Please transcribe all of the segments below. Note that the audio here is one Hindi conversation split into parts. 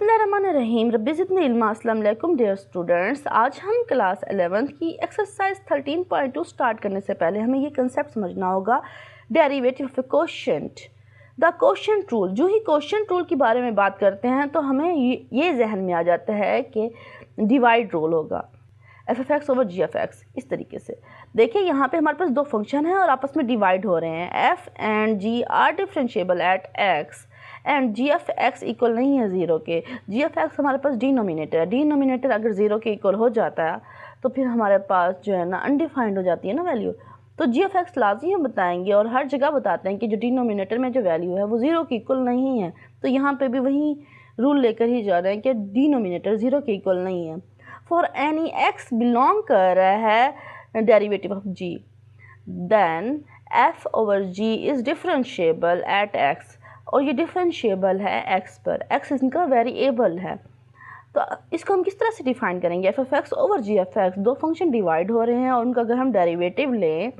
बिस्मिल्लाहिर्रहमानिर्रहीम रब्बी ज़िदनी इल्मा। अस्सलाम वालेकुम डियर स्टूडेंट्स। आज हम क्लास 11th की एक्सरसाइज 13.2 स्टार्ट करने से पहले हमें ये कंसेप्ट समझना होगा, derivative of A quotient, the quotient rule. जो ही कोशेंट रूल के बारे में बात करते हैं तो हमें ये जहन में आ जाता है कि डिवाइड रूल होगा, F f x over g f x. इस तरीके से देखिए, यहाँ पे हमारे पास दो फंक्शन हैं और आपस में डिवाइड हो रहे हैं। F and g are differentiable at x and g f x equal नहीं है ज़ीरो के। जी एफ एक्स हमारे पास डिनोमिनेटर है, डिनोमिनेटर अगर ज़ीरो के इक्वल हो जाता है तो फिर हमारे पास जो है ना अनडिफाइंड हो जाती है ना वैल्यू। तो जी एफ एक्स लाजमी हम बताएंगे और हर जगह बताते हैं कि जो डिनोमिनेटर में जो वैल्यू है वो ज़ीरो के इक्वल नहीं है। तो यहाँ पे भी वही रूल लेकर ही जा रहे हैं कि डिनोमिनेटर ज़ीरो के इक्वल नहीं है। फॉर एनी एक्स बिलोंग कर रहा है derivative of g, then f over g is differentiable at x, और ये डिफरेंशिएबल है एक्स पर। एक्स इनका वेरिएबल है। तो इसको हम किस तरह से डिफाइन करेंगे? F f x over g f x, दो फंक्शन डिवाइड हो रहे हैं और उनका अगर हम डेरिवेटिव लें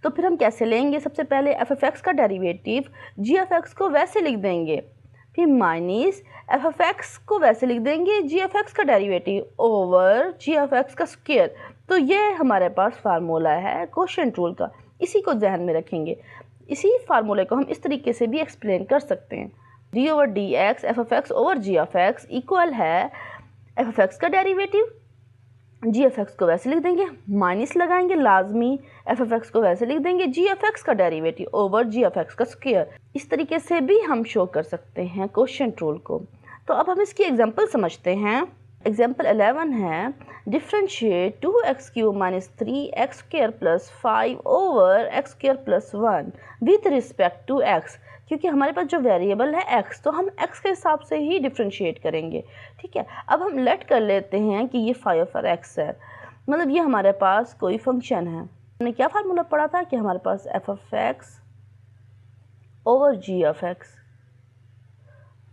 तो फिर हम कैसे लेंगे? सबसे पहले एफ एफ एक्स का डेरिवेटिव जी एफ एक्स को वैसे लिख देंगे, फिर माइनस एफ एफ एक्स को वैसे लिख देंगे जी एफ एक्स का derivative over g f x का स्क्वायर। तो ये हमारे पास फार्मूला है कोशेंट रूल का, इसी को ध्यान में रखेंगे। इसी फार्मूले को हम इस तरीके से भी एक्सप्लेन कर सकते हैं, d over d x f f x over g f x equal है एफ एफ एक्स का डेरिवेटिव, जी एफ एक्स को वैसे लिख देंगे, माइनस लगाएंगे लाजमी, एफ एफ एक्स को वैसे लिख देंगे जी एफ एक्स का derivative over g f x का स्क्वायर। इस तरीके से भी हम शो कर सकते हैं कोशेंट रूल को। तो अब हम इसकी एग्जांपल समझते हैं। एग्जाम्पल 11 है, differentiate 2x³ minus 3x² plus 5 over x² plus 1 with respect to x। क्योंकि हमारे पास जो वेरिएबल है x, तो हम x के हिसाब से ही डिफ्रेंशिएट करेंगे। ठीक है, अब हम लेट कर लेते हैं कि ये 5 ओवर x है, मतलब ये हमारे पास कोई फंक्शन है। हमने क्या फार्मूला पढ़ा था कि हमारे पास F f x over g f x,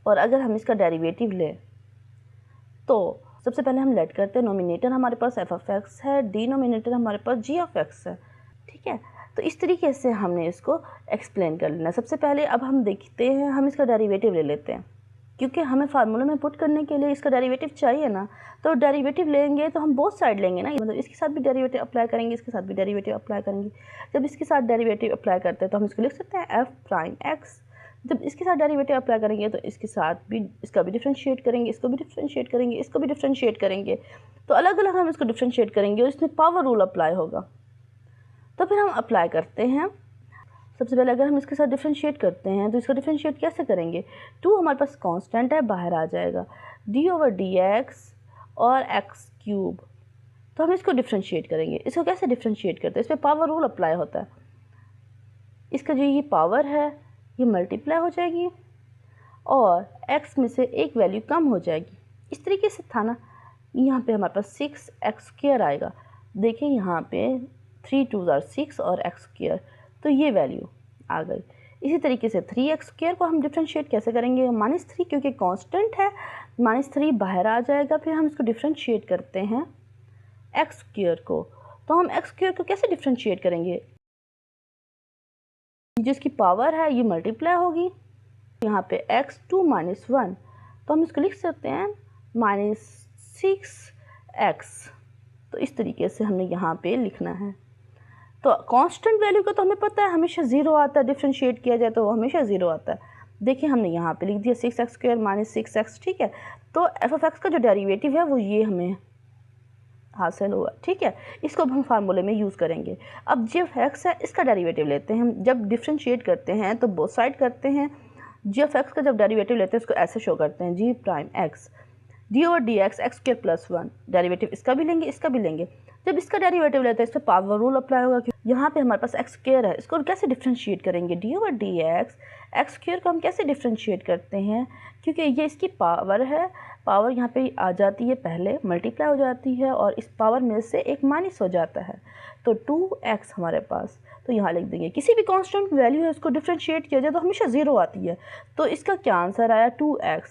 और अगर हम इसका डेरिवेटिव लें तो सबसे पहले हम लेट करते हैं, नोमिनेटर हमारे पास एफ एफ एक्स है, डिनोमिनेटर हमारे पास जी एफ एक्स है। ठीक है, तो इस तरीके से हमने इसको एक्सप्लेन कर लेना। सबसे पहले अब हम देखते हैं, हम इसका डेरिवेटिव ले लेते हैं, क्योंकि हमें फार्मूला में पुट करने के लिए इसका डेरिवेटिव चाहिए ना। तो डेरिवेटिव लेंगे तो हम बोथ साइड लेंगे ना, मतलब इसके साथ भी डेरिवेटिव अप्लाई करेंगे, इसके साथ भी डेरिवेटिव अप्लाई करेंगे। जब इसके साथ डेरिवेटिव अप्लाई करते हैं तो हम इसको लिख सकते हैं एफ प्राइम एक्स। जब इसके साथ डेरिवेटिव अप्लाई करेंगे तो इसके साथ भी, इसका भी डिफरेंशिएट करेंगे, इसको भी डिफरेंशिएट करेंगे, इसको भी डिफरेंशिएट करेंगे। तो अलग अलग हम इसको डिफरेंशिएट करेंगे और इसमें पावर रूल अप्लाई होगा। तो फिर हम अप्लाई करते हैं। सबसे पहले अगर हम इसके साथ डिफरेंशिएट करते हैं तो इसको डिफरेंशिएट कैसे करेंगे? 2 हमारे पास कांस्टेंट है, बाहर आ जाएगा, डी ओवर डी एक्स और x³। तो हम इसको डिफरेंशिएट करेंगे। इसको कैसे डिफरेंशिएट करते हैं? इस पर पावर रूल अप्लाई होता है। इसका जो ये पावर है ये मल्टीप्लाई हो जाएगी और x में से एक वैल्यू कम हो जाएगी। इस तरीके से था ना, यहाँ पे हमारे पास 6x² आएगा। देखिए यहाँ पे 3 2 आर 6 और x², तो ये वैल्यू आ गई। इसी तरीके से 3x² को हम डिफरेंशिएट कैसे करेंगे? -3, क्योंकि कांस्टेंट है, -3 बाहर आ जाएगा। फिर हम इसको डिफरेंशिएट करते हैं x² को। तो हम x² को कैसे डिफरेंशिएट करेंगे? जिसकी पावर है ये मल्टीप्लाई होगी, यहाँ पे x2 - 1, तो हम इसको लिख सकते हैं -6x। तो इस तरीके से हमने यहाँ पे लिखना है। तो कांस्टेंट वैल्यू का तो हमें पता है हमेशा ज़ीरो आता है, डिफरेंशिएट किया जाए तो हमेशा ज़ीरो आता है। देखिए हमने यहाँ पे लिख दिया 6x² माइनस 6x। ठीक है, तो एफ एफ एक्स का जो डेरिवेटिव है वो ये हमें हासिल हुआ। ठीक है, इसको हम फार्मूले में यूज़ करेंगे। अब जी एफ एक्स है, इसका डेरिवेटिव लेते हैं। हम जब डिफरेंशिएट करते हैं तो बोथ साइड करते हैं। जी एफ एक्स का जब डेरिवेटिव लेते हैं उसको ऐसे शो करते हैं, g prime x d over d x x² plus 1। Derivative इसका भी लेंगे, इसका भी लेंगे। जब इसका डेरिवेटिव लेते हैं इस पर पावर रूल अप्लाई होगा, क्योंकि यहाँ पे हमारे पास x² है, इसको कैसे डिफरेंशिएट करेंगे? D over d x x² को हम कैसे डिफरेंशिएट करते हैं? क्योंकि ये इसकी पावर है, पावर यहाँ पे आ जाती है, पहले मल्टीप्लाई हो जाती है और इस पावर में से एक माइनस हो जाता है, तो 2x हमारे पास। तो यहाँ लिख देंगे, किसी भी कांस्टेंट वैल्यू है उसको डिफरेंशिएट किया जाए तो हमेशा ज़ीरो आती है। तो इसका क्या आंसर आया? 2x।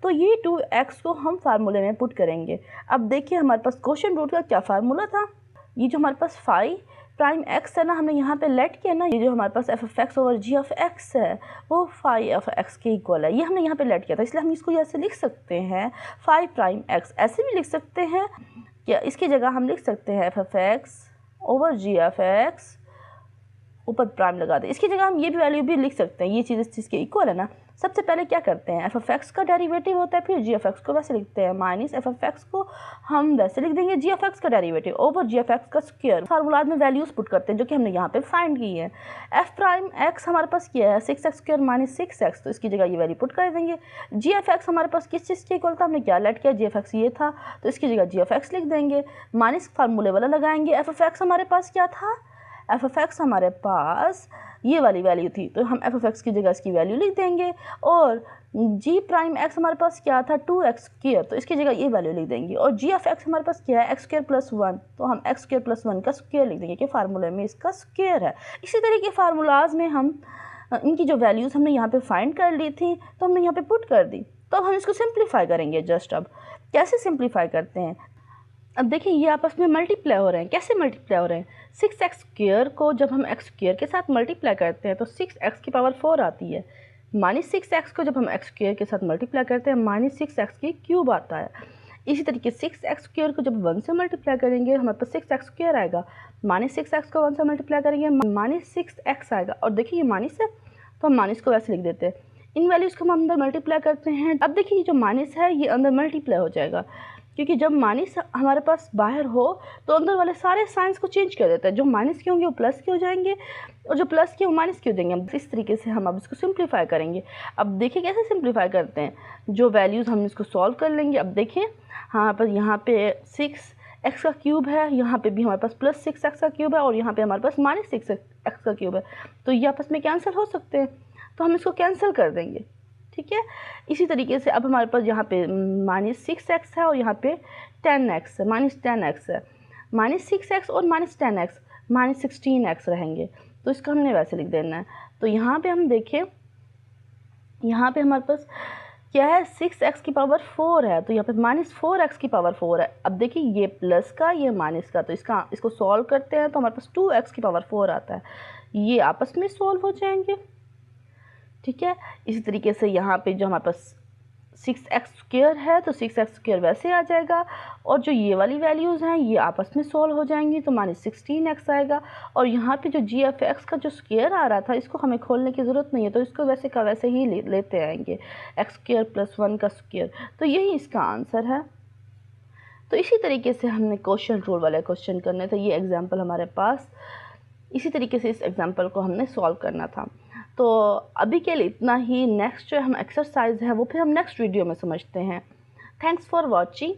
तो ये 2x को हम फार्मूले में पुट करेंगे। अब देखिए हमारे पास कोशेंट रूल का क्या फार्मूला था? ये जो हमारे पास 5 प्राइम एक्स है ना, हमने यहाँ पे लेट किया ना, ये जो हमारे पास f of x over g of x है वो फाई ऑफ एक्स के इक्वल है, ये हमने यहाँ पे लेट किया था, इसलिए हम इसको ऐसे लिख सकते हैं फाई प्राइम एक्स। ऐसे भी लिख सकते हैं क्या, इसकी जगह हम लिख सकते हैं f of x over g of x, ऊपर प्राइम लगा दें। इसकी जगह हम ये भी वैल्यू भी लिख सकते हैं, ये चीज़ इस चीज़ के इक्वल है ना। सबसे पहले क्या करते हैं, एफ ऑफ एक्स का डेरिवेटिव होता है, फिर जी ऑफ एक्स को वैसे लिखते हैं, माइनस एफ ऑफ एक्स को हम वैसे लिख देंगे जी ऑफ एक्स का derivative over g of x का स्क्वायर। फार्मूलाज में वैल्यूज पुट करते हैं जो कि हमने यहाँ पे फाइंड की है। एफ प्राइम एक्स हमारे पास क्या है 6x स्क्वायर माइनस 6x, तो इसकी जगह ये वैल्यू पुट कर देंगे। जी ऑफ एक्स हमारे पास किस चीज़ के इक्वल था, हमने क्या लेट किया, जी ऑफ एक्स ये था, तो इसकी जगह जी ऑफ एक्स लिख देंगे, माइनस फार्मूले वाला लगाएंगे। एफ ऑफ एक्स हमारे पास क्या था, एफ ऑफ एक्स हमारे पास ये वाली वैल्यू थी, तो हम एफ ऑफ एक्स की जगह इसकी वैल्यू लिख देंगे। और जी प्राइम एक्स हमारे पास क्या था 2x स्क्वायर, तो इसकी जगह ये वैल्यू लिख देंगे। और जी ऑफ एक्स हमारे पास क्या है x स्क्वायर प्लस 1, तो हम x स्क्वायर प्लस 1 का स्क्वायर लिख देंगे कि फार्मूले में इसका स्क्वायर है। इसी तरह के फार्मूलाज में हम इनकी जो वैल्यूज़ हमने यहाँ पे फाइंड कर ली थी तो हमने यहाँ पे पुट कर दी। तो अब हम इसको सिंप्लीफाई करेंगे। जस्ट अब कैसे सिंप्लीफाई करते हैं, अब देखिए ये आपस में मल्टीप्लाई हो रहे हैं। कैसे मल्टीप्लाई हो रहे हैं, 6x स्क्वायर को जब हम x स्क्वायर के साथ मल्टीप्लाई करते हैं तो 6x की पावर 4 आती है, माइनस 6x को जब हम x स्क्वायर के साथ मल्टीप्लाई करते हैं माइनस 6x की क्यूब आता है। इसी तरीके 6x स्क्वायर को जब 1 से मल्टीप्लाई करेंगे हमारे पास 6x स्क्वायर आएगा, माइनस 6x को 1 से मल्टीप्लाई करेंगे माइनस 6x आएगा। और देखिए ये माइनस है तो हम माइनस को वैसे लिख देते हैं। इन वैल्यूज़ को हम अंदर मल्टीप्लाई करते हैं। अब देखिए जो माइनस है ये अंदर मल्टीप्लाई हो जाएगा, क्योंकि जब माइनस हमारे पास बाहर हो तो अंदर वाले सारे साइंस को चेंज कर देता है, जो माइनस के होंगे वो प्लस के हो जाएंगे और जो प्लस के वो माइनस के हो देंगे। अब इस तरीके से हम अब इसको सिंप्लीफाई करेंगे। अब देखिए कैसे सिंप्लीफाई करते हैं, जो वैल्यूज़ हम इसको सॉल्व कर लेंगे। अब देखिए हाँ पर यहाँ पे 6x का क्यूब है, यहाँ पे भी हमारे पास प्लस 6x का क्यूब है और यहाँ पे हमारे पास माइनस 6x का क्यूब है, तो ये आपस में कैंसिल हो सकते हैं, तो हम इसको कैंसिल कर देंगे। ठीक है, इसी तरीके से अब हमारे पास यहाँ पे माइनस 6x है और यहाँ पे 10x है, माइनस 10x है, माइनस 6x और माइनस 10x माइनस 16x रहेंगे, तो इसको हमने वैसे लिख देना है। तो यहाँ पे हम देखें, यहाँ पे हमारे पास क्या है 6x की पावर 4 है, तो यहाँ पे माइनस 4x की पावर 4 है। अब देखिए ये प्लस का ये माइनस का, तो इसको सॉल्व करते हैं तो हमारे पास 2x की पावर 4 आता है, ये आपस में सॉल्व हो जाएंगे। ठीक है, इसी तरीके से यहाँ पे जो हमारे पास 6x स्क्वायर है तो 6x स्क्वायर वैसे आ जाएगा और जो ये वाली वैल्यूज़ हैं ये आपस में सॉल्व हो जाएंगी, तो माइनस 16x आएगा। और यहाँ पे जो जी ऑफ एक्स का जो स्क्वायर आ रहा था इसको हमें खोलने की ज़रूरत नहीं है, तो इसको वैसे का वैसे ही लेते आएंगे, x स्क्वायर प्लस 1 का स्क्वायर, तो यही इसका आंसर है। तो इसी तरीके से हमने क्वेश्चन रूल वाले क्वेश्चन करने थे, ये एग्जाम्पल हमारे पास, इसी तरीके से इस एग्जाम्पल को हमने सॉल्व करना था। तो अभी के लिए इतना ही, नेक्स्ट जो हम एक्सरसाइज है वो फिर हम नेक्स्ट वीडियो में समझते हैं। Thanks for watching.